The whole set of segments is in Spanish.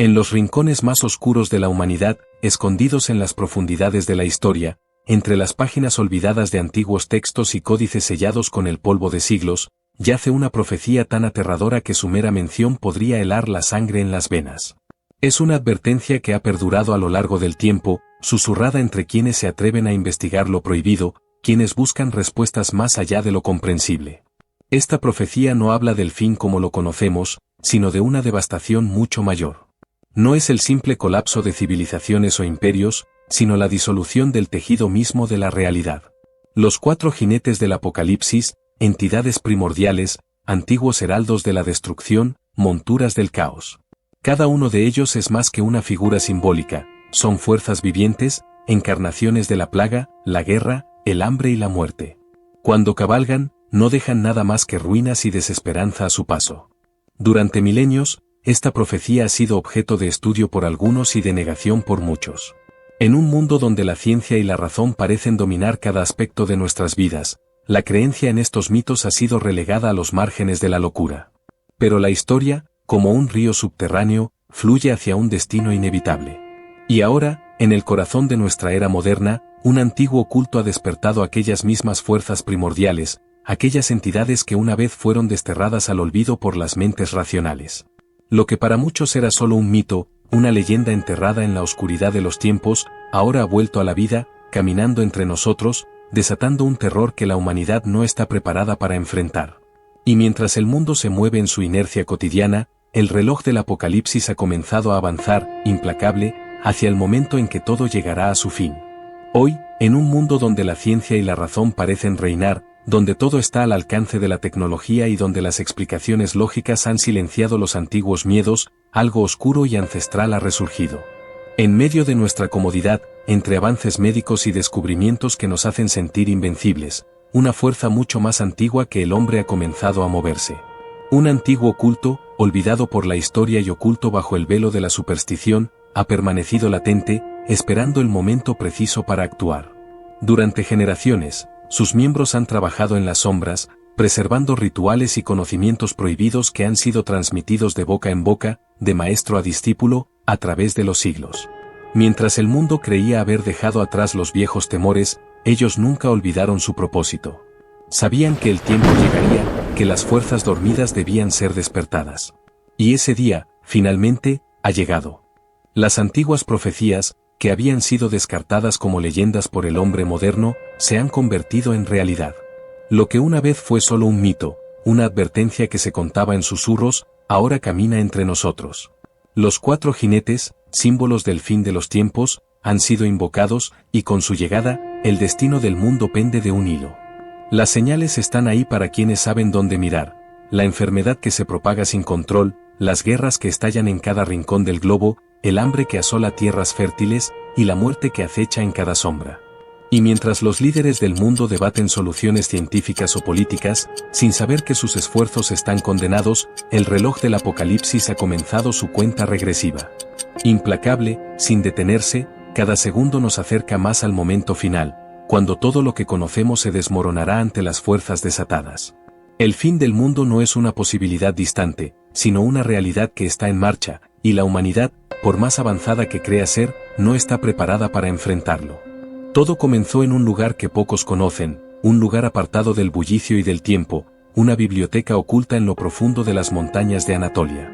En los rincones más oscuros de la humanidad, escondidos en las profundidades de la historia, entre las páginas olvidadas de antiguos textos y códices sellados con el polvo de siglos, yace una profecía tan aterradora que su mera mención podría helar la sangre en las venas. Es una advertencia que ha perdurado a lo largo del tiempo, susurrada entre quienes se atreven a investigar lo prohibido, quienes buscan respuestas más allá de lo comprensible. Esta profecía no habla del fin como lo conocemos, sino de una devastación mucho mayor. No es el simple colapso de civilizaciones o imperios, sino la disolución del tejido mismo de la realidad. Los 4 jinetes del Apocalipsis, entidades primordiales, antiguos heraldos de la destrucción, monturas del caos. Cada uno de ellos es más que una figura simbólica, son fuerzas vivientes, encarnaciones de la plaga, la guerra, el hambre y la muerte. Cuando cabalgan, no dejan nada más que ruinas y desesperanza a su paso. Durante milenios, esta profecía ha sido objeto de estudio por algunos y de negación por muchos. En un mundo donde la ciencia y la razón parecen dominar cada aspecto de nuestras vidas, la creencia en estos mitos ha sido relegada a los márgenes de la locura. Pero la historia, como un río subterráneo, fluye hacia un destino inevitable. Y ahora, en el corazón de nuestra era moderna, un antiguo culto ha despertado aquellas mismas fuerzas primordiales, aquellas entidades que una vez fueron desterradas al olvido por las mentes racionales. Lo que para muchos era solo un mito, una leyenda enterrada en la oscuridad de los tiempos, ahora ha vuelto a la vida, caminando entre nosotros, desatando un terror que la humanidad no está preparada para enfrentar. Y mientras el mundo se mueve en su inercia cotidiana, el reloj del Apocalipsis ha comenzado a avanzar, implacable, hacia el momento en que todo llegará a su fin. Hoy, en un mundo donde la ciencia y la razón parecen reinar, donde todo está al alcance de la tecnología y donde las explicaciones lógicas han silenciado los antiguos miedos, algo oscuro y ancestral ha resurgido. En medio de nuestra comodidad, entre avances médicos y descubrimientos que nos hacen sentir invencibles, una fuerza mucho más antigua que el hombre ha comenzado a moverse. Un antiguo culto, olvidado por la historia y oculto bajo el velo de la superstición, ha permanecido latente, esperando el momento preciso para actuar. Durante generaciones, sus miembros han trabajado en las sombras, preservando rituales y conocimientos prohibidos que han sido transmitidos de boca en boca, de maestro a discípulo, a través de los siglos. Mientras el mundo creía haber dejado atrás los viejos temores, ellos nunca olvidaron su propósito. Sabían que el tiempo llegaría, que las fuerzas dormidas debían ser despertadas. Y ese día, finalmente, ha llegado. Las antiguas profecías, que habían sido descartadas como leyendas por el hombre moderno, se han convertido en realidad. Lo que una vez fue solo un mito, una advertencia que se contaba en susurros, ahora camina entre nosotros. Los 4 jinetes, símbolos del fin de los tiempos, han sido invocados, y con su llegada, el destino del mundo pende de un hilo. Las señales están ahí para quienes saben dónde mirar, la enfermedad que se propaga sin control, las guerras que estallan en cada rincón del globo, el hambre que asola tierras fértiles, y la muerte que acecha en cada sombra. Y mientras los líderes del mundo debaten soluciones científicas o políticas, sin saber que sus esfuerzos están condenados, el reloj del Apocalipsis ha comenzado su cuenta regresiva. Implacable, sin detenerse, cada segundo nos acerca más al momento final, cuando todo lo que conocemos se desmoronará ante las fuerzas desatadas. El fin del mundo no es una posibilidad distante, sino una realidad que está en marcha, y la humanidad, por más avanzada que crea ser, no está preparada para enfrentarlo. Todo comenzó en un lugar que pocos conocen, un lugar apartado del bullicio y del tiempo, una biblioteca oculta en lo profundo de las montañas de Anatolia.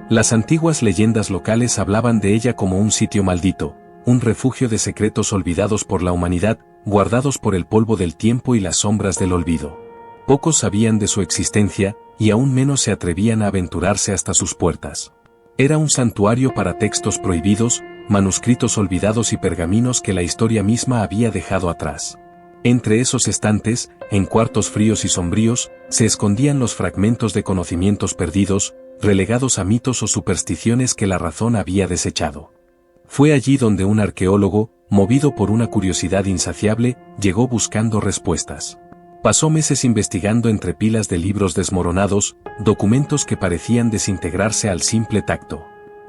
Las antiguas leyendas locales hablaban de ella como un sitio maldito, un refugio de secretos olvidados por la humanidad, guardados por el polvo del tiempo y las sombras del olvido. Pocos sabían de su existencia, y aún menos se atrevían a aventurarse hasta sus puertas. Era un santuario para textos prohibidos, manuscritos olvidados y pergaminos que la historia misma había dejado atrás. Entre esos estantes, en cuartos fríos y sombríos, se escondían los fragmentos de conocimientos perdidos, relegados a mitos o supersticiones que la razón había desechado. Fue allí donde un arqueólogo, movido por una curiosidad insaciable, llegó buscando respuestas. Pasó meses investigando entre pilas de libros desmoronados, documentos que parecían desintegrarse al simple tacto.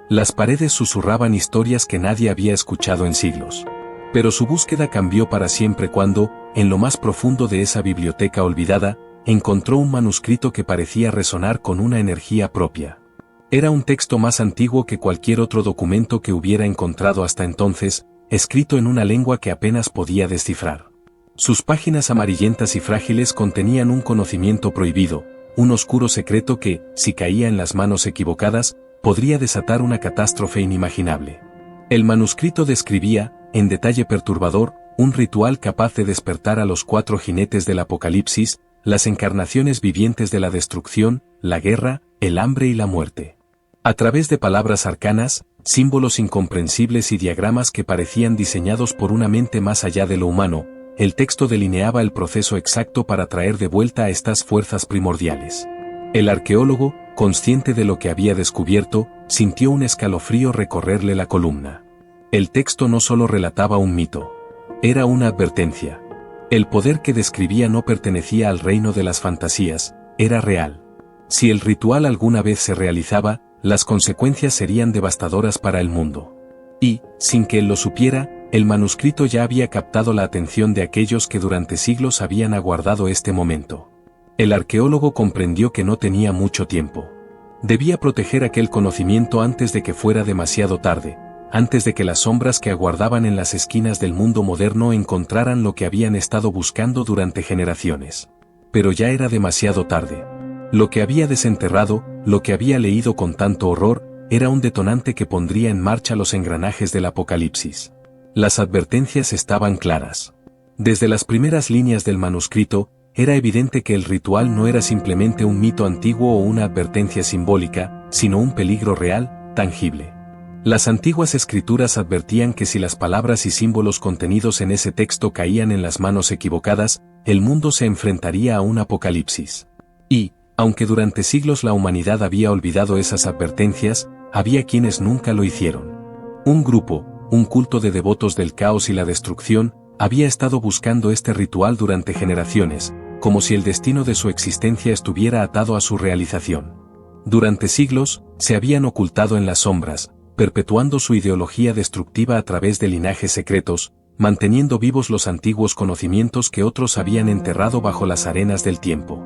Las paredes susurraban historias que nadie había escuchado en siglos. Pero su búsqueda cambió para siempre cuando, en lo más profundo de esa biblioteca olvidada, encontró un manuscrito que parecía resonar con una energía propia. Era un texto más antiguo que cualquier otro documento que hubiera encontrado hasta entonces, escrito en una lengua que apenas podía descifrar. Sus páginas amarillentas y frágiles contenían un conocimiento prohibido, un oscuro secreto que, si caía en las manos equivocadas, podría desatar una catástrofe inimaginable. El manuscrito describía, en detalle perturbador, un ritual capaz de despertar a los 4 jinetes del Apocalipsis, las encarnaciones vivientes de la destrucción, la guerra, el hambre y la muerte. A través de palabras arcanas, símbolos incomprensibles y diagramas que parecían diseñados por una mente más allá de lo humano, el texto delineaba el proceso exacto para traer de vuelta a estas fuerzas primordiales. El arqueólogo, consciente de lo que había descubierto, sintió un escalofrío recorrerle la columna. El texto no solo relataba un mito. Era una advertencia. El poder que describía no pertenecía al reino de las fantasías, era real. Si el ritual alguna vez se realizaba, las consecuencias serían devastadoras para el mundo. Y, sin que él lo supiera, el manuscrito ya había captado la atención de aquellos que durante siglos habían aguardado este momento. El arqueólogo comprendió que no tenía mucho tiempo. Debía proteger aquel conocimiento antes de que fuera demasiado tarde, antes de que las sombras que aguardaban en las esquinas del mundo moderno encontraran lo que habían estado buscando durante generaciones. Pero ya era demasiado tarde. Lo que había desenterrado, lo que había leído con tanto horror, era un detonante que pondría en marcha los engranajes del Apocalipsis. Las advertencias estaban claras. Desde las primeras líneas del manuscrito, era evidente que el ritual no era simplemente un mito antiguo o una advertencia simbólica, sino un peligro real, tangible. Las antiguas escrituras advertían que si las palabras y símbolos contenidos en ese texto caían en las manos equivocadas, el mundo se enfrentaría a un apocalipsis. Y, aunque durante siglos la humanidad había olvidado esas advertencias, había quienes nunca lo hicieron. Un grupo, un culto de devotos del caos y la destrucción, había estado buscando este ritual durante generaciones, como si el destino de su existencia estuviera atado a su realización. Durante siglos, se habían ocultado en las sombras, perpetuando su ideología destructiva a través de linajes secretos, manteniendo vivos los antiguos conocimientos que otros habían enterrado bajo las arenas del tiempo.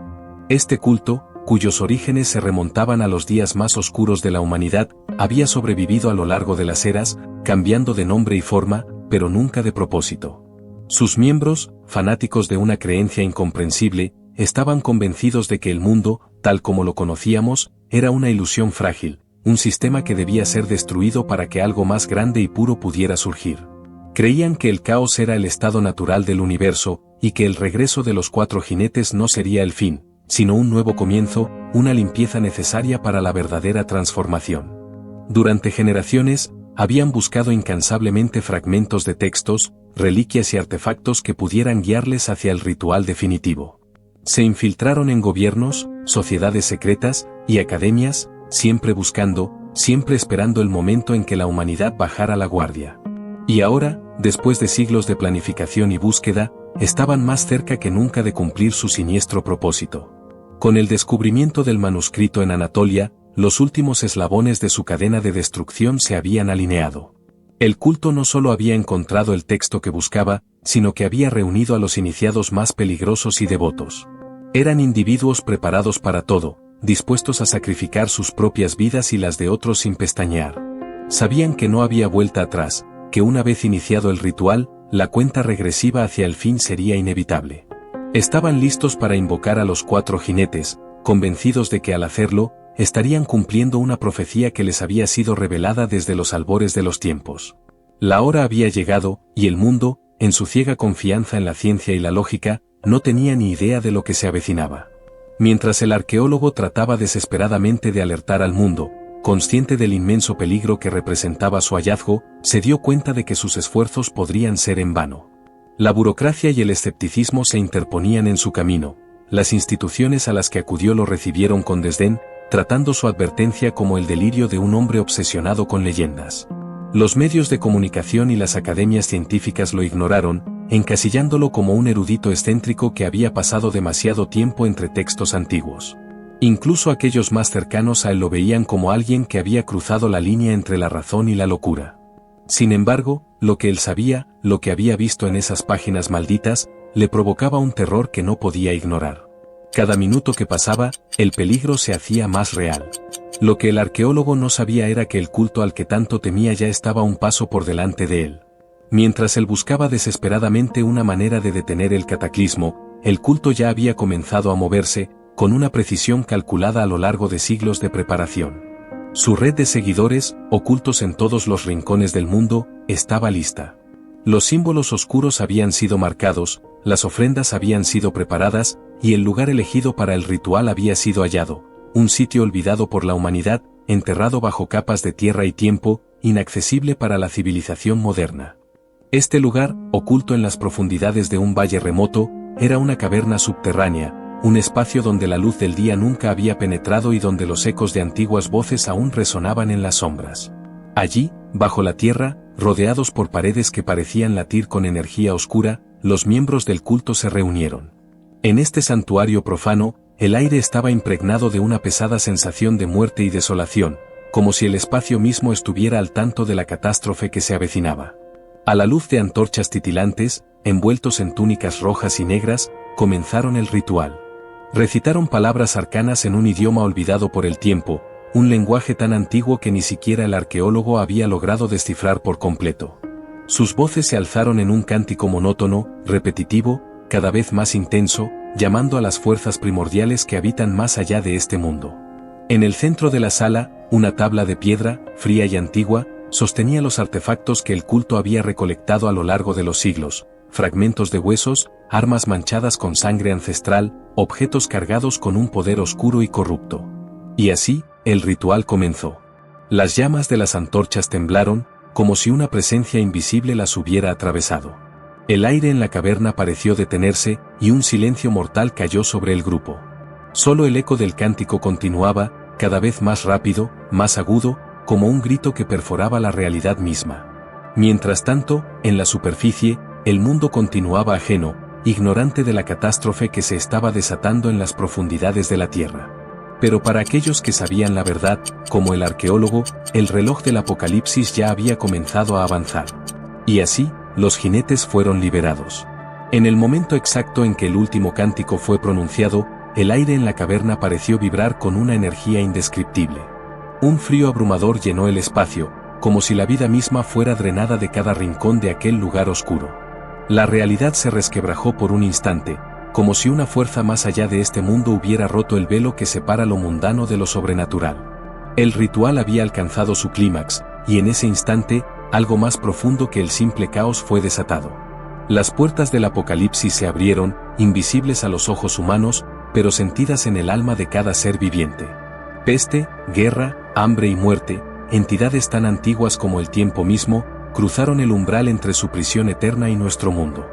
Este culto, cuyos orígenes se remontaban a los días más oscuros de la humanidad, había sobrevivido a lo largo de las eras, cambiando de nombre y forma, pero nunca de propósito. Sus miembros, fanáticos de una creencia incomprensible, estaban convencidos de que el mundo, tal como lo conocíamos, era una ilusión frágil, un sistema que debía ser destruido para que algo más grande y puro pudiera surgir. Creían que el caos era el estado natural del universo, y que el regreso de los 4 jinetes no sería el fin, sino un nuevo comienzo, una limpieza necesaria para la verdadera transformación. Durante generaciones, habían buscado incansablemente fragmentos de textos, reliquias y artefactos que pudieran guiarles hacia el ritual definitivo. Se infiltraron en gobiernos, sociedades secretas y academias, siempre buscando, siempre esperando el momento en que la humanidad bajara la guardia. Y ahora, después de siglos de planificación y búsqueda, estaban más cerca que nunca de cumplir su siniestro propósito. Con el descubrimiento del manuscrito en Anatolia, los últimos eslabones de su cadena de destrucción se habían alineado. El culto no solo había encontrado el texto que buscaba, sino que había reunido a los iniciados más peligrosos y devotos. Eran individuos preparados para todo, dispuestos a sacrificar sus propias vidas y las de otros sin pestañear. Sabían que no había vuelta atrás, que una vez iniciado el ritual, la cuenta regresiva hacia el fin sería inevitable. Estaban listos para invocar a los 4 jinetes, convencidos de que al hacerlo, estarían cumpliendo una profecía que les había sido revelada desde los albores de los tiempos. La hora había llegado, y el mundo, en su ciega confianza en la ciencia y la lógica, no tenía ni idea de lo que se avecinaba. Mientras el arqueólogo trataba desesperadamente de alertar al mundo, consciente del inmenso peligro que representaba su hallazgo, se dio cuenta de que sus esfuerzos podrían ser en vano. La burocracia y el escepticismo se interponían en su camino, las instituciones a las que acudió lo recibieron con desdén, tratando su advertencia como el delirio de un hombre obsesionado con leyendas. Los medios de comunicación y las academias científicas lo ignoraron, encasillándolo como un erudito excéntrico que había pasado demasiado tiempo entre textos antiguos. Incluso aquellos más cercanos a él lo veían como alguien que había cruzado la línea entre la razón y la locura. Sin embargo, lo que él sabía, lo que había visto en esas páginas malditas, le provocaba un terror que no podía ignorar. Cada minuto que pasaba, el peligro se hacía más real. Lo que el arqueólogo no sabía era que el culto al que tanto temía ya estaba un paso por delante de él. Mientras él buscaba desesperadamente una manera de detener el cataclismo, el culto ya había comenzado a moverse, con una precisión calculada a lo largo de siglos de preparación. Su red de seguidores, ocultos en todos los rincones del mundo, estaba lista. Los símbolos oscuros habían sido marcados, las ofrendas habían sido preparadas, y el lugar elegido para el ritual había sido hallado, un sitio olvidado por la humanidad, enterrado bajo capas de tierra y tiempo, inaccesible para la civilización moderna. Este lugar, oculto en las profundidades de un valle remoto, era una caverna subterránea, un espacio donde la luz del día nunca había penetrado y donde los ecos de antiguas voces aún resonaban en las sombras. Allí, bajo la tierra, rodeados por paredes que parecían latir con energía oscura, los miembros del culto se reunieron. En este santuario profano, el aire estaba impregnado de una pesada sensación de muerte y desolación, como si el espacio mismo estuviera al tanto de la catástrofe que se avecinaba. A la luz de antorchas titilantes, envueltos en túnicas rojas y negras, comenzaron el ritual. Recitaron palabras arcanas en un idioma olvidado por el tiempo, un lenguaje tan antiguo que ni siquiera el arqueólogo había logrado descifrar por completo. Sus voces se alzaron en un cántico monótono, repetitivo, cada vez más intenso, llamando a las fuerzas primordiales que habitan más allá de este mundo. En el centro de la sala, una tabla de piedra, fría y antigua, sostenía los artefactos que el culto había recolectado a lo largo de los siglos, fragmentos de huesos, armas manchadas con sangre ancestral, objetos cargados con un poder oscuro y corrupto. Y así, el ritual comenzó. Las llamas de las antorchas temblaron, como si una presencia invisible las hubiera atravesado. El aire en la caverna pareció detenerse, y un silencio mortal cayó sobre el grupo. Solo el eco del cántico continuaba, cada vez más rápido, más agudo, como un grito que perforaba la realidad misma. Mientras tanto, en la superficie, el mundo continuaba ajeno, ignorante de la catástrofe que se estaba desatando en las profundidades de la tierra. Pero para aquellos que sabían la verdad, como el arqueólogo, el reloj del apocalipsis ya había comenzado a avanzar. Y así, los jinetes fueron liberados. En el momento exacto en que el último cántico fue pronunciado, el aire en la caverna pareció vibrar con una energía indescriptible. Un frío abrumador llenó el espacio, como si la vida misma fuera drenada de cada rincón de aquel lugar oscuro. La realidad se resquebrajó por un instante, como si una fuerza más allá de este mundo hubiera roto el velo que separa lo mundano de lo sobrenatural. El ritual había alcanzado su clímax, y en ese instante, algo más profundo que el simple caos fue desatado. Las puertas del apocalipsis se abrieron, invisibles a los ojos humanos, pero sentidas en el alma de cada ser viviente. Peste, guerra, hambre y muerte, entidades tan antiguas como el tiempo mismo, cruzaron el umbral entre su prisión eterna y nuestro mundo.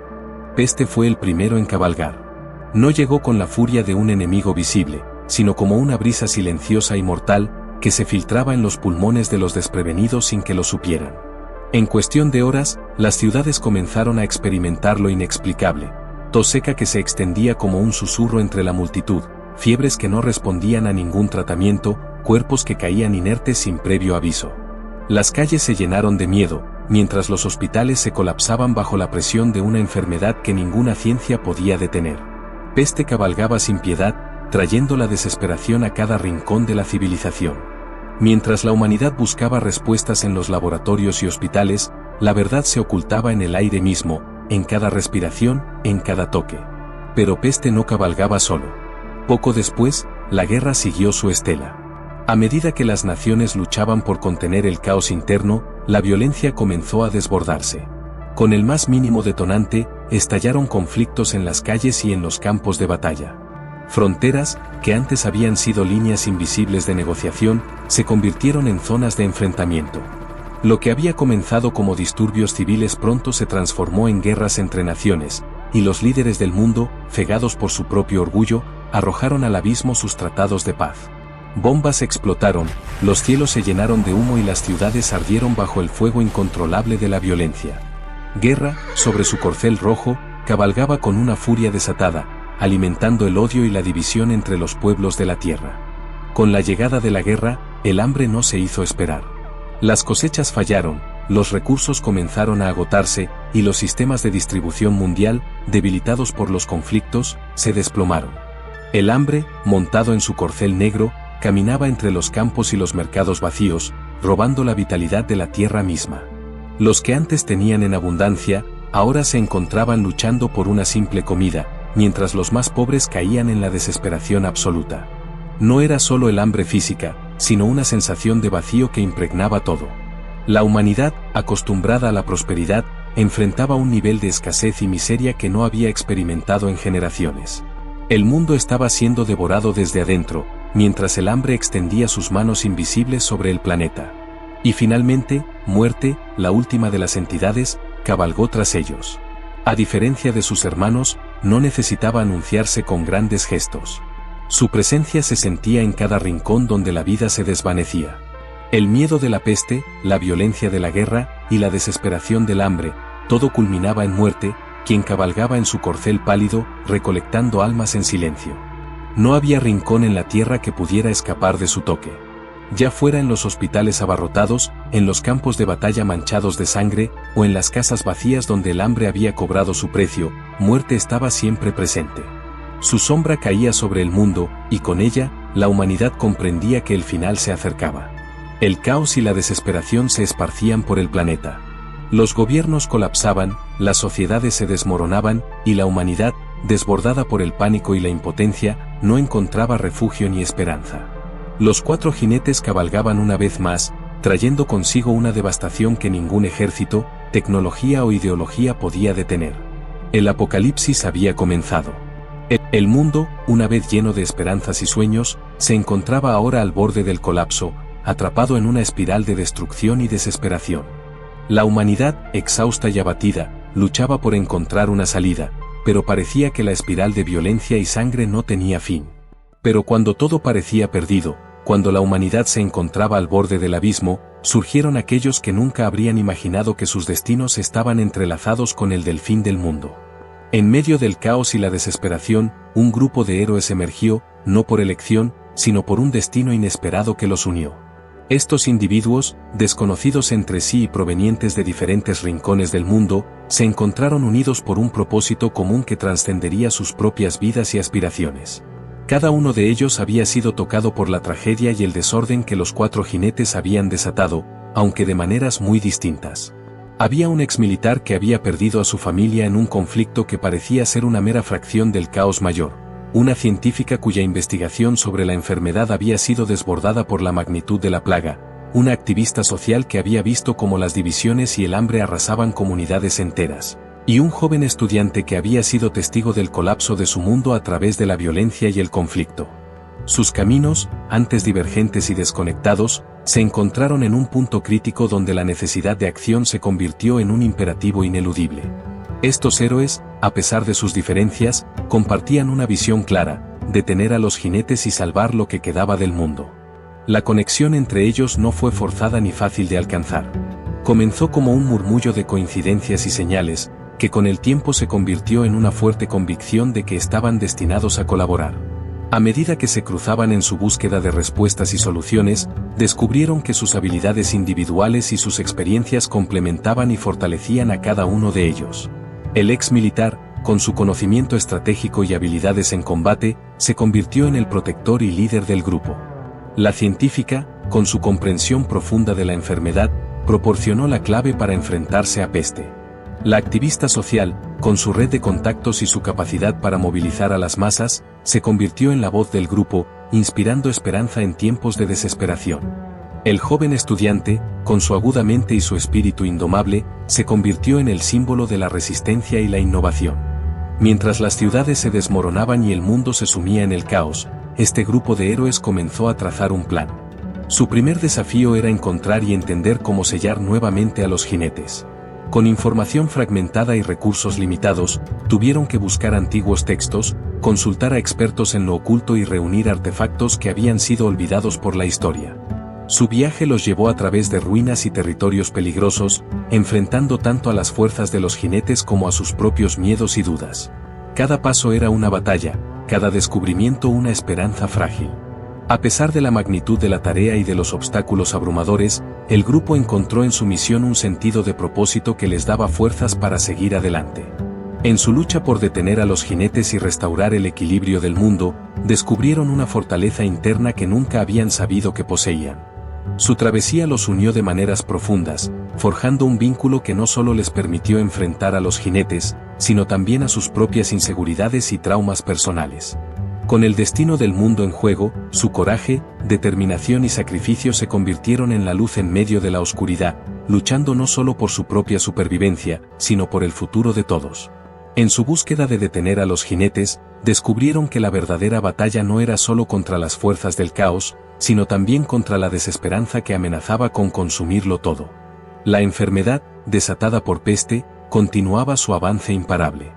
Peste fue el primero en cabalgar. No llegó con la furia de un enemigo visible, sino como una brisa silenciosa y mortal, que se filtraba en los pulmones de los desprevenidos sin que lo supieran. En cuestión de horas, las ciudades comenzaron a experimentar lo inexplicable, tos seca que se extendía como un susurro entre la multitud, fiebres que no respondían a ningún tratamiento, cuerpos que caían inertes sin previo aviso. Las calles se llenaron de miedo, mientras los hospitales se colapsaban bajo la presión de una enfermedad que ninguna ciencia podía detener. Peste cabalgaba sin piedad, trayendo la desesperación a cada rincón de la civilización. Mientras la humanidad buscaba respuestas en los laboratorios y hospitales, la verdad se ocultaba en el aire mismo, en cada respiración, en cada toque. Pero Peste no cabalgaba solo. Poco después, la guerra siguió su estela. A medida que las naciones luchaban por contener el caos interno, la violencia comenzó a desbordarse. Con el más mínimo detonante, estallaron conflictos en las calles y en los campos de batalla. Fronteras, que antes habían sido líneas invisibles de negociación, se convirtieron en zonas de enfrentamiento. Lo que había comenzado como disturbios civiles pronto se transformó en guerras entre naciones, y los líderes del mundo, cegados por su propio orgullo, arrojaron al abismo sus tratados de paz. Bombas explotaron, los cielos se llenaron de humo y las ciudades ardieron bajo el fuego incontrolable de la violencia. Guerra, sobre su corcel rojo, cabalgaba con una furia desatada, alimentando el odio y la división entre los pueblos de la tierra. Con la llegada de la guerra, el hambre no se hizo esperar. Las cosechas fallaron, los recursos comenzaron a agotarse, y los sistemas de distribución mundial, debilitados por los conflictos, se desplomaron. El hambre, montado en su corcel negro, caminaba entre los campos y los mercados vacíos, robando la vitalidad de la tierra misma. Los que antes tenían en abundancia, ahora se encontraban luchando por una simple comida, mientras los más pobres caían en la desesperación absoluta. No era solo el hambre física, sino una sensación de vacío que impregnaba todo. La humanidad, acostumbrada a la prosperidad, enfrentaba un nivel de escasez y miseria que no había experimentado en generaciones. El mundo estaba siendo devorado desde adentro, mientras el hambre extendía sus manos invisibles sobre el planeta. Y finalmente, muerte, la última de las entidades, cabalgó tras ellos. A diferencia de sus hermanos, no necesitaba anunciarse con grandes gestos. Su presencia se sentía en cada rincón donde la vida se desvanecía. El miedo de la peste, la violencia de la guerra y la desesperación del hambre, todo culminaba en muerte, quien cabalgaba en su corcel pálido, recolectando almas en silencio. No había rincón en la tierra que pudiera escapar de su toque. Ya fuera en los hospitales abarrotados, en los campos de batalla manchados de sangre, o en las casas vacías donde el hambre había cobrado su precio, muerte estaba siempre presente. Su sombra caía sobre el mundo, y con ella, la humanidad comprendía que el final se acercaba. El caos y la desesperación se esparcían por el planeta. Los gobiernos colapsaban, las sociedades se desmoronaban, y la humanidad, desbordada por el pánico y la impotencia, no encontraba refugio ni esperanza. Los 4 jinetes cabalgaban una vez más, trayendo consigo una devastación que ningún ejército, tecnología o ideología podía detener. El apocalipsis había comenzado. El mundo, una vez lleno de esperanzas y sueños, se encontraba ahora al borde del colapso, atrapado en una espiral de destrucción y desesperación. La humanidad, exhausta y abatida, luchaba por encontrar una salida, pero parecía que la espiral de violencia y sangre no tenía fin. Pero cuando todo parecía perdido, cuando la humanidad se encontraba al borde del abismo, surgieron aquellos que nunca habrían imaginado que sus destinos estaban entrelazados con el del fin del mundo. En medio del caos y la desesperación, un grupo de héroes emergió, no por elección, sino por un destino inesperado que los unió. Estos individuos, desconocidos entre sí y provenientes de diferentes rincones del mundo, se encontraron unidos por un propósito común que trascendería sus propias vidas y aspiraciones. Cada uno de ellos había sido tocado por la tragedia y el desorden que los 4 jinetes habían desatado, aunque de maneras muy distintas. Había un exmilitar que había perdido a su familia en un conflicto que parecía ser una mera fracción del caos mayor. Una científica cuya investigación sobre la enfermedad había sido desbordada por la magnitud de la plaga, una activista social que había visto cómo las divisiones y el hambre arrasaban comunidades enteras, y un joven estudiante que había sido testigo del colapso de su mundo a través de la violencia y el conflicto. Sus caminos, antes divergentes y desconectados, se encontraron en un punto crítico donde la necesidad de acción se convirtió en un imperativo ineludible. Estos héroes, a pesar de sus diferencias, compartían una visión clara: detener a los jinetes y salvar lo que quedaba del mundo. La conexión entre ellos no fue forzada ni fácil de alcanzar. Comenzó como un murmullo de coincidencias y señales, que con el tiempo se convirtió en una fuerte convicción de que estaban destinados a colaborar. A medida que se cruzaban en su búsqueda de respuestas y soluciones, descubrieron que sus habilidades individuales y sus experiencias complementaban y fortalecían a cada uno de ellos. El ex militar, con su conocimiento estratégico y habilidades en combate, se convirtió en el protector y líder del grupo. La científica, con su comprensión profunda de la enfermedad, proporcionó la clave para enfrentarse a peste. La activista social, con su red de contactos y su capacidad para movilizar a las masas, se convirtió en la voz del grupo, inspirando esperanza en tiempos de desesperación. El joven estudiante, con su aguda mente y su espíritu indomable, se convirtió en el símbolo de la resistencia y la innovación. Mientras las ciudades se desmoronaban y el mundo se sumía en el caos, este grupo de héroes comenzó a trazar un plan. Su primer desafío era encontrar y entender cómo sellar nuevamente a los jinetes. Con información fragmentada y recursos limitados, tuvieron que buscar antiguos textos, consultar a expertos en lo oculto y reunir artefactos que habían sido olvidados por la historia. Su viaje los llevó a través de ruinas y territorios peligrosos, enfrentando tanto a las fuerzas de los jinetes como a sus propios miedos y dudas. Cada paso era una batalla, cada descubrimiento una esperanza frágil. A pesar de la magnitud de la tarea y de los obstáculos abrumadores, el grupo encontró en su misión un sentido de propósito que les daba fuerzas para seguir adelante. En su lucha por detener a los jinetes y restaurar el equilibrio del mundo, descubrieron una fortaleza interna que nunca habían sabido que poseían. Su travesía los unió de maneras profundas, forjando un vínculo que no solo les permitió enfrentar a los jinetes, sino también a sus propias inseguridades y traumas personales. Con el destino del mundo en juego, su coraje, determinación y sacrificio se convirtieron en la luz en medio de la oscuridad, luchando no solo por su propia supervivencia, sino por el futuro de todos. En su búsqueda de detener a los jinetes, descubrieron que la verdadera batalla no era solo contra las fuerzas del caos, sino también contra la desesperanza que amenazaba con consumirlo todo. La enfermedad, desatada por peste, continuaba su avance imparable.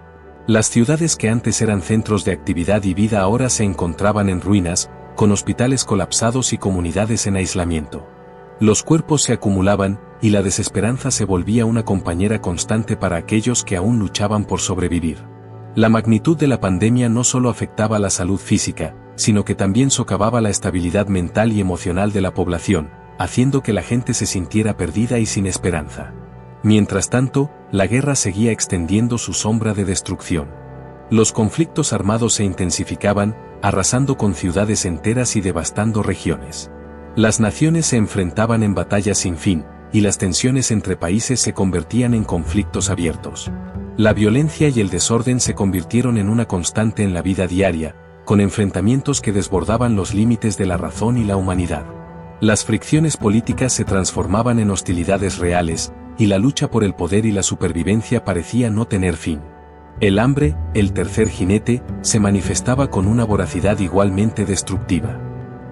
Las ciudades que antes eran centros de actividad y vida ahora se encontraban en ruinas, con hospitales colapsados y comunidades en aislamiento. Los cuerpos se acumulaban, y la desesperanza se volvía una compañera constante para aquellos que aún luchaban por sobrevivir. La magnitud de la pandemia no solo afectaba la salud física, sino que también socavaba la estabilidad mental y emocional de la población, haciendo que la gente se sintiera perdida y sin esperanza. Mientras tanto, la guerra seguía extendiendo su sombra de destrucción. Los conflictos armados se intensificaban, arrasando con ciudades enteras y devastando regiones. Las naciones se enfrentaban en batallas sin fin, y las tensiones entre países se convertían en conflictos abiertos. La violencia y el desorden se convirtieron en una constante en la vida diaria, con enfrentamientos que desbordaban los límites de la razón y la humanidad. Las fricciones políticas se transformaban en hostilidades reales, y la lucha por el poder y la supervivencia parecía no tener fin. El hambre, el tercer jinete, se manifestaba con una voracidad igualmente destructiva.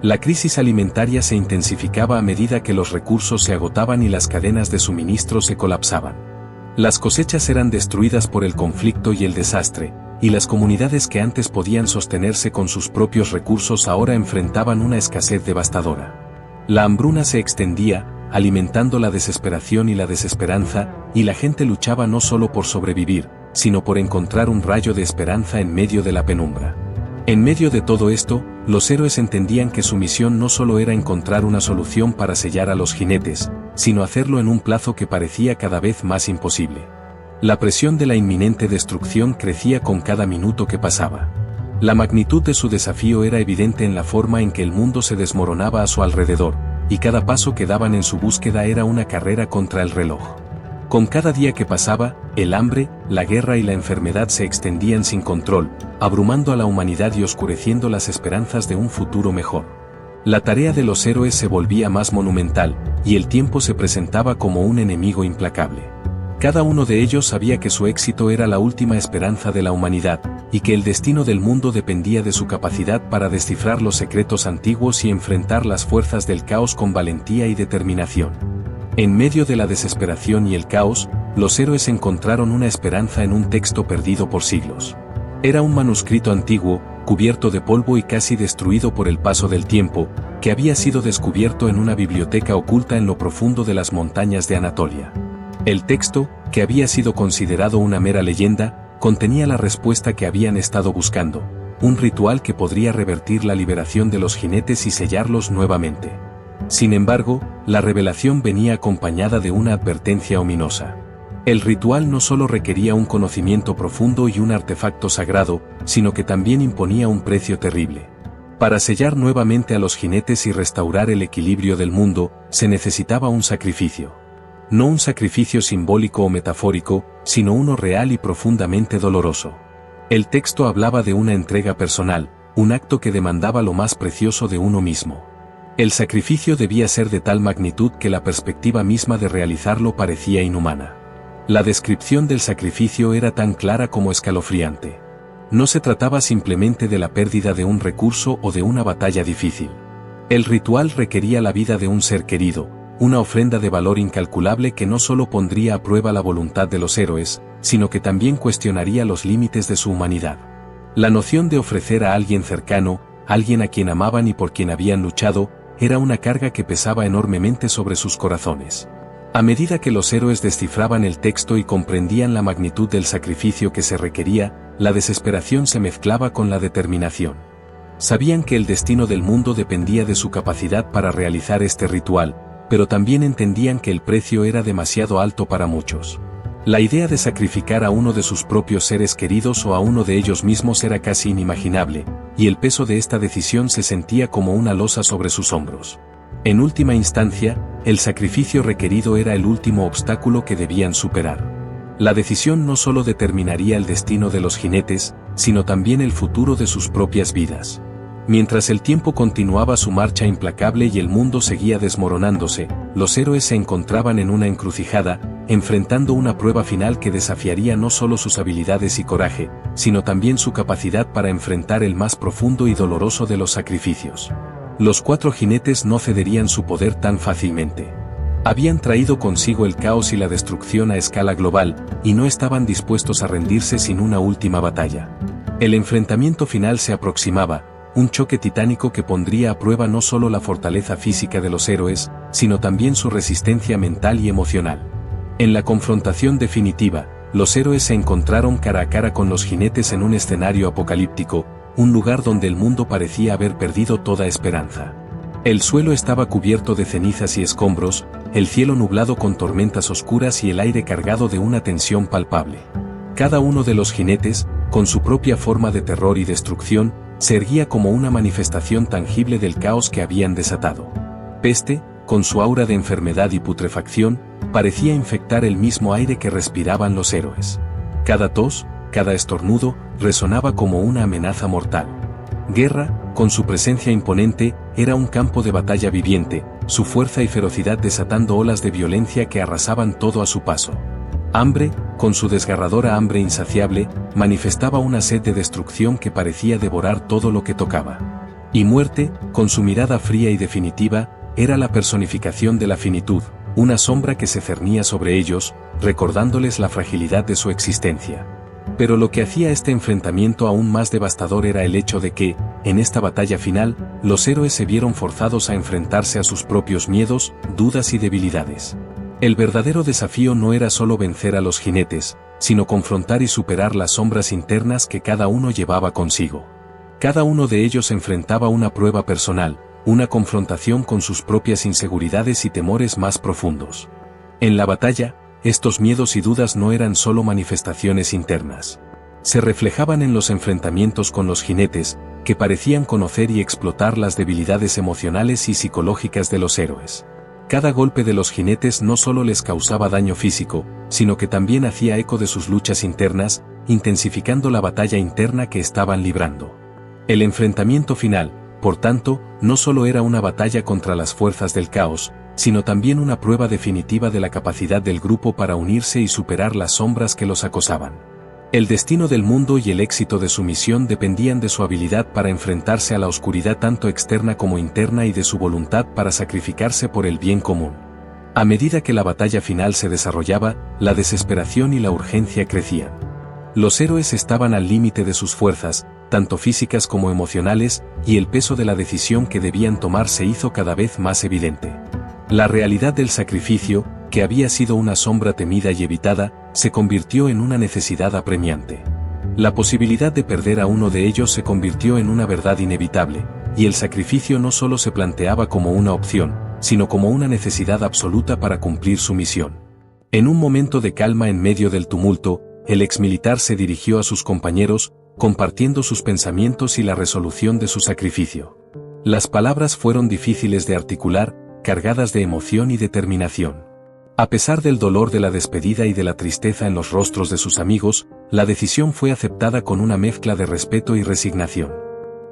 La crisis alimentaria se intensificaba a medida que los recursos se agotaban y las cadenas de suministro se colapsaban. Las cosechas eran destruidas por el conflicto y el desastre, y las comunidades que antes podían sostenerse con sus propios recursos ahora enfrentaban una escasez devastadora. La hambruna se extendía, alimentando la desesperación y la desesperanza, y la gente luchaba no solo por sobrevivir, sino por encontrar un rayo de esperanza en medio de la penumbra. En medio de todo esto, los héroes entendían que su misión no solo era encontrar una solución para sellar a los jinetes, sino hacerlo en un plazo que parecía cada vez más imposible. La presión de la inminente destrucción crecía con cada minuto que pasaba. La magnitud de su desafío era evidente en la forma en que el mundo se desmoronaba a su alrededor, y cada paso que daban en su búsqueda era una carrera contra el reloj. Con cada día que pasaba, el hambre, la guerra y la enfermedad se extendían sin control, abrumando a la humanidad y oscureciendo las esperanzas de un futuro mejor. La tarea de los héroes se volvía más monumental, y el tiempo se presentaba como un enemigo implacable. Cada uno de ellos sabía que su éxito era la última esperanza de la humanidad, y que el destino del mundo dependía de su capacidad para descifrar los secretos antiguos y enfrentar las fuerzas del caos con valentía y determinación. En medio de la desesperación y el caos, los héroes encontraron una esperanza en un texto perdido por siglos. Era un manuscrito antiguo, cubierto de polvo y casi destruido por el paso del tiempo, que había sido descubierto en una biblioteca oculta en lo profundo de las montañas de Anatolia. El texto, que había sido considerado una mera leyenda, contenía la respuesta que habían estado buscando, un ritual que podría revertir la liberación de los jinetes y sellarlos nuevamente. Sin embargo, la revelación venía acompañada de una advertencia ominosa. El ritual no solo requería un conocimiento profundo y un artefacto sagrado, sino que también imponía un precio terrible. Para sellar nuevamente a los jinetes y restaurar el equilibrio del mundo, se necesitaba un sacrificio. No un sacrificio simbólico o metafórico, sino uno real y profundamente doloroso. El texto hablaba de una entrega personal, un acto que demandaba lo más precioso de uno mismo. El sacrificio debía ser de tal magnitud que la perspectiva misma de realizarlo parecía inhumana. La descripción del sacrificio era tan clara como escalofriante. No se trataba simplemente de la pérdida de un recurso o de una batalla difícil. El ritual requería la vida de un ser querido, una ofrenda de valor incalculable que no solo pondría a prueba la voluntad de los héroes, sino que también cuestionaría los límites de su humanidad. La noción de ofrecer a alguien cercano, alguien a quien amaban y por quien habían luchado, era una carga que pesaba enormemente sobre sus corazones. A medida que los héroes descifraban el texto y comprendían la magnitud del sacrificio que se requería, la desesperación se mezclaba con la determinación. Sabían que el destino del mundo dependía de su capacidad para realizar este ritual, pero también entendían que el precio era demasiado alto para muchos. La idea de sacrificar a uno de sus propios seres queridos o a uno de ellos mismos era casi inimaginable, y el peso de esta decisión se sentía como una losa sobre sus hombros. En última instancia, el sacrificio requerido era el último obstáculo que debían superar. La decisión no solo determinaría el destino de los jinetes, sino también el futuro de sus propias vidas. Mientras el tiempo continuaba su marcha implacable y el mundo seguía desmoronándose, los héroes se encontraban en una encrucijada, enfrentando una prueba final que desafiaría no solo sus habilidades y coraje, sino también su capacidad para enfrentar el más profundo y doloroso de los sacrificios. Los 4 jinetes no cederían su poder tan fácilmente. Habían traído consigo el caos y la destrucción a escala global, y no estaban dispuestos a rendirse sin una última batalla. El enfrentamiento final se aproximaba, un choque titánico que pondría a prueba no solo la fortaleza física de los héroes, sino también su resistencia mental y emocional. En la confrontación definitiva, los héroes se encontraron cara a cara con los jinetes en un escenario apocalíptico, un lugar donde el mundo parecía haber perdido toda esperanza. El suelo estaba cubierto de cenizas y escombros, el cielo nublado con tormentas oscuras y el aire cargado de una tensión palpable. Cada uno de los jinetes, con su propia forma de terror y destrucción, se erguía como una manifestación tangible del caos que habían desatado. Peste, con su aura de enfermedad y putrefacción, parecía infectar el mismo aire que respiraban los héroes. Cada tos, cada estornudo, resonaba como una amenaza mortal. Guerra, con su presencia imponente, era un campo de batalla viviente, su fuerza y ferocidad desatando olas de violencia que arrasaban todo a su paso. Hambre, con su desgarradora hambre insaciable, manifestaba una sed de destrucción que parecía devorar todo lo que tocaba. Y muerte, con su mirada fría y definitiva, era la personificación de la finitud, una sombra que se cernía sobre ellos, recordándoles la fragilidad de su existencia. Pero lo que hacía este enfrentamiento aún más devastador era el hecho de que, en esta batalla final, los héroes se vieron forzados a enfrentarse a sus propios miedos, dudas y debilidades. El verdadero desafío no era solo vencer a los jinetes, sino confrontar y superar las sombras internas que cada uno llevaba consigo. Cada uno de ellos enfrentaba una prueba personal, una confrontación con sus propias inseguridades y temores más profundos. En la batalla, estos miedos y dudas no eran solo manifestaciones internas. Se reflejaban en los enfrentamientos con los jinetes, que parecían conocer y explotar las debilidades emocionales y psicológicas de los héroes. Cada golpe de los jinetes no solo les causaba daño físico, sino que también hacía eco de sus luchas internas, intensificando la batalla interna que estaban librando. El enfrentamiento final, por tanto, no solo era una batalla contra las fuerzas del caos, sino también una prueba definitiva de la capacidad del grupo para unirse y superar las sombras que los acosaban. El destino del mundo y el éxito de su misión dependían de su habilidad para enfrentarse a la oscuridad tanto externa como interna y de su voluntad para sacrificarse por el bien común. A medida que la batalla final se desarrollaba, la desesperación y la urgencia crecían. Los héroes estaban al límite de sus fuerzas, tanto físicas como emocionales, y el peso de la decisión que debían tomar se hizo cada vez más evidente. La realidad del sacrificio, que había sido una sombra temida y evitada, se convirtió en una necesidad apremiante. La posibilidad de perder a uno de ellos se convirtió en una verdad inevitable, y el sacrificio no solo se planteaba como una opción, sino como una necesidad absoluta para cumplir su misión. En un momento de calma en medio del tumulto, el exmilitar se dirigió a sus compañeros, compartiendo sus pensamientos y la resolución de su sacrificio. Las palabras fueron difíciles de articular, cargadas de emoción y determinación. A pesar del dolor de la despedida y de la tristeza en los rostros de sus amigos, la decisión fue aceptada con una mezcla de respeto y resignación.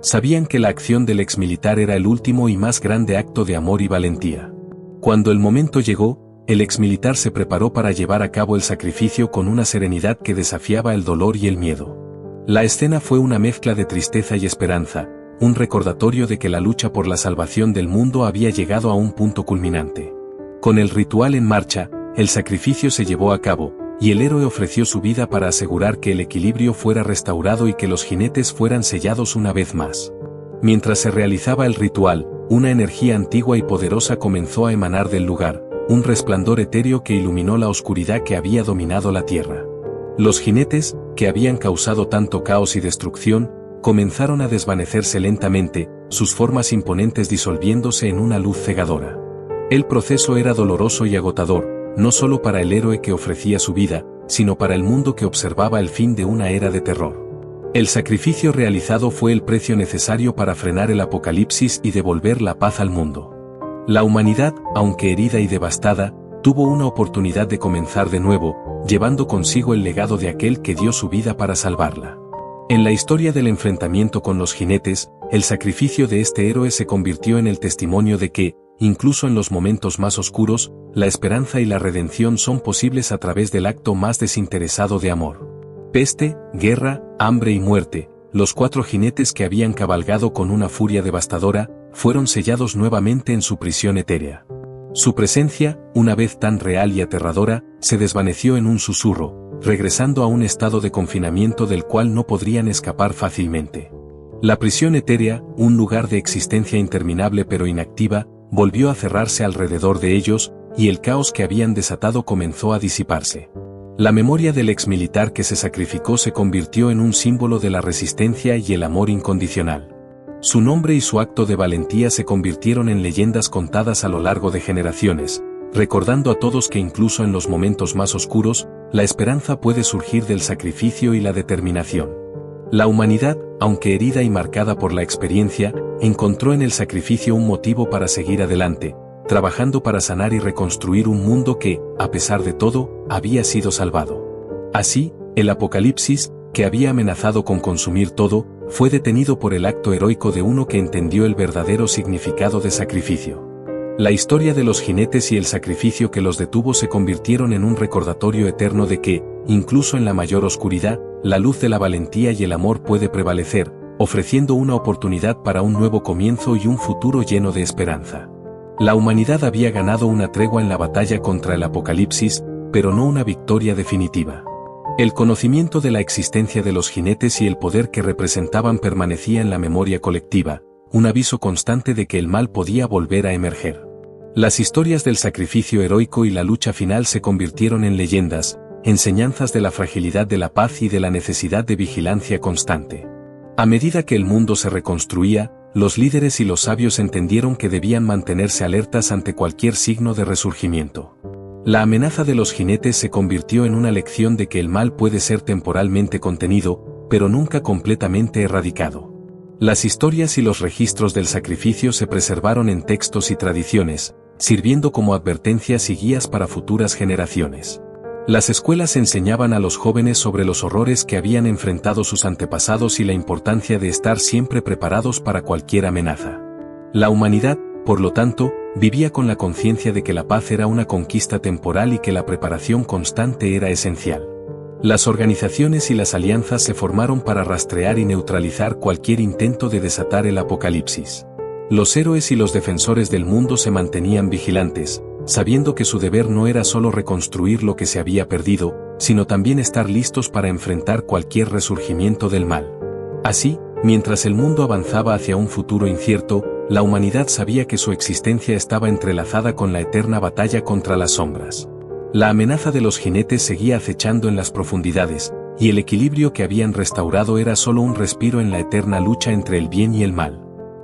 Sabían que la acción del exmilitar era el último y más grande acto de amor y valentía. Cuando el momento llegó, el exmilitar se preparó para llevar a cabo el sacrificio con una serenidad que desafiaba el dolor y el miedo. La escena fue una mezcla de tristeza y esperanza, un recordatorio de que la lucha por la salvación del mundo había llegado a un punto culminante. Con el ritual en marcha, el sacrificio se llevó a cabo, y el héroe ofreció su vida para asegurar que el equilibrio fuera restaurado y que los jinetes fueran sellados una vez más. Mientras se realizaba el ritual, una energía antigua y poderosa comenzó a emanar del lugar, un resplandor etéreo que iluminó la oscuridad que había dominado la tierra. Los jinetes, que habían causado tanto caos y destrucción, comenzaron a desvanecerse lentamente, sus formas imponentes disolviéndose en una luz cegadora. El proceso era doloroso y agotador, no solo para el héroe que ofrecía su vida, sino para el mundo que observaba el fin de una era de terror. El sacrificio realizado fue el precio necesario para frenar el apocalipsis y devolver la paz al mundo. La humanidad, aunque herida y devastada, tuvo una oportunidad de comenzar de nuevo, llevando consigo el legado de aquel que dio su vida para salvarla. En la historia del enfrentamiento con los jinetes, el sacrificio de este héroe se convirtió en el testimonio de que, incluso en los momentos más oscuros, la esperanza y la redención son posibles a través del acto más desinteresado de amor. Peste, guerra, hambre y muerte, los 4 jinetes que habían cabalgado con una furia devastadora, fueron sellados nuevamente en su prisión etérea. Su presencia, una vez tan real y aterradora, se desvaneció en un susurro, regresando a un estado de confinamiento del cual no podrían escapar fácilmente. La prisión etérea, un lugar de existencia interminable pero inactiva, volvió a cerrarse alrededor de ellos, y el caos que habían desatado comenzó a disiparse. La memoria del exmilitar que se sacrificó se convirtió en un símbolo de la resistencia y el amor incondicional. Su nombre y su acto de valentía se convirtieron en leyendas contadas a lo largo de generaciones, recordando a todos que incluso en los momentos más oscuros, la esperanza puede surgir del sacrificio y la determinación. La humanidad, aunque herida y marcada por la experiencia, encontró en el sacrificio un motivo para seguir adelante, trabajando para sanar y reconstruir un mundo que, a pesar de todo, había sido salvado. Así, el apocalipsis, que había amenazado con consumir todo, fue detenido por el acto heroico de uno que entendió el verdadero significado de sacrificio. La historia de los jinetes y el sacrificio que los detuvo se convirtieron en un recordatorio eterno de que, incluso en la mayor oscuridad, la luz de la valentía y el amor puede prevalecer, ofreciendo una oportunidad para un nuevo comienzo y un futuro lleno de esperanza. La humanidad había ganado una tregua en la batalla contra el apocalipsis, pero no una victoria definitiva. El conocimiento de la existencia de los jinetes y el poder que representaban permanecía en la memoria colectiva, un aviso constante de que el mal podía volver a emerger. Las historias del sacrificio heroico y la lucha final se convirtieron en leyendas, enseñanzas de la fragilidad de la paz y de la necesidad de vigilancia constante. A medida que el mundo se reconstruía, los líderes y los sabios entendieron que debían mantenerse alertas ante cualquier signo de resurgimiento. La amenaza de los jinetes se convirtió en una lección de que el mal puede ser temporalmente contenido, pero nunca completamente erradicado. Las historias y los registros del sacrificio se preservaron en textos y tradiciones, sirviendo como advertencias y guías para futuras generaciones. Las escuelas enseñaban a los jóvenes sobre los horrores que habían enfrentado sus antepasados y la importancia de estar siempre preparados para cualquier amenaza. La humanidad, por lo tanto, vivía con la conciencia de que la paz era una conquista temporal y que la preparación constante era esencial. Las organizaciones y las alianzas se formaron para rastrear y neutralizar cualquier intento de desatar el apocalipsis. Los héroes y los defensores del mundo se mantenían vigilantes, sabiendo que su deber no era solo reconstruir lo que se había perdido, sino también estar listos para enfrentar cualquier resurgimiento del mal. Así, mientras el mundo avanzaba hacia un futuro incierto, la humanidad sabía que su existencia estaba entrelazada con la eterna batalla contra las sombras. La amenaza de los jinetes seguía acechando en las profundidades, y el equilibrio que habían restaurado era solo un respiro en la eterna lucha entre el bien y el mal.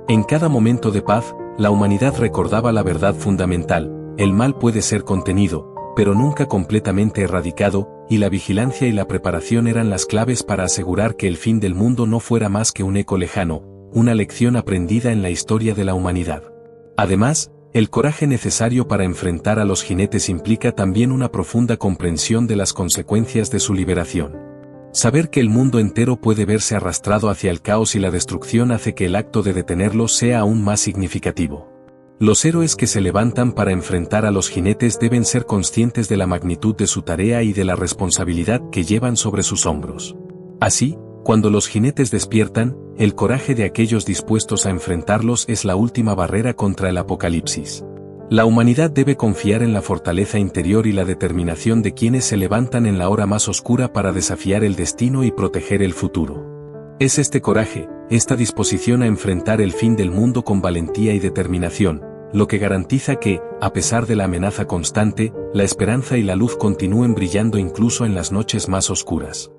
En cada momento de paz, la humanidad recordaba la verdad fundamental: el mal puede ser contenido, pero nunca completamente erradicado, y la vigilancia y la preparación eran las claves para asegurar que el fin del mundo no fuera más que un eco lejano, una lección aprendida en la historia de la humanidad. Además, el coraje necesario para enfrentar a los jinetes implica también una profunda comprensión de las consecuencias de su liberación. Saber que el mundo entero puede verse arrastrado hacia el caos y la destrucción hace que el acto de detenerlos sea aún más significativo. Los héroes que se levantan para enfrentar a los jinetes deben ser conscientes de la magnitud de su tarea y de la responsabilidad que llevan sobre sus hombros. Así, cuando los jinetes despiertan, el coraje de aquellos dispuestos a enfrentarlos es la última barrera contra el apocalipsis. La humanidad debe confiar en la fortaleza interior y la determinación de quienes se levantan en la hora más oscura para desafiar el destino y proteger el futuro. Es este coraje, esta disposición a enfrentar el fin del mundo con valentía y determinación, lo que garantiza que, a pesar de la amenaza constante, la esperanza y la luz continúen brillando incluso en las noches más oscuras.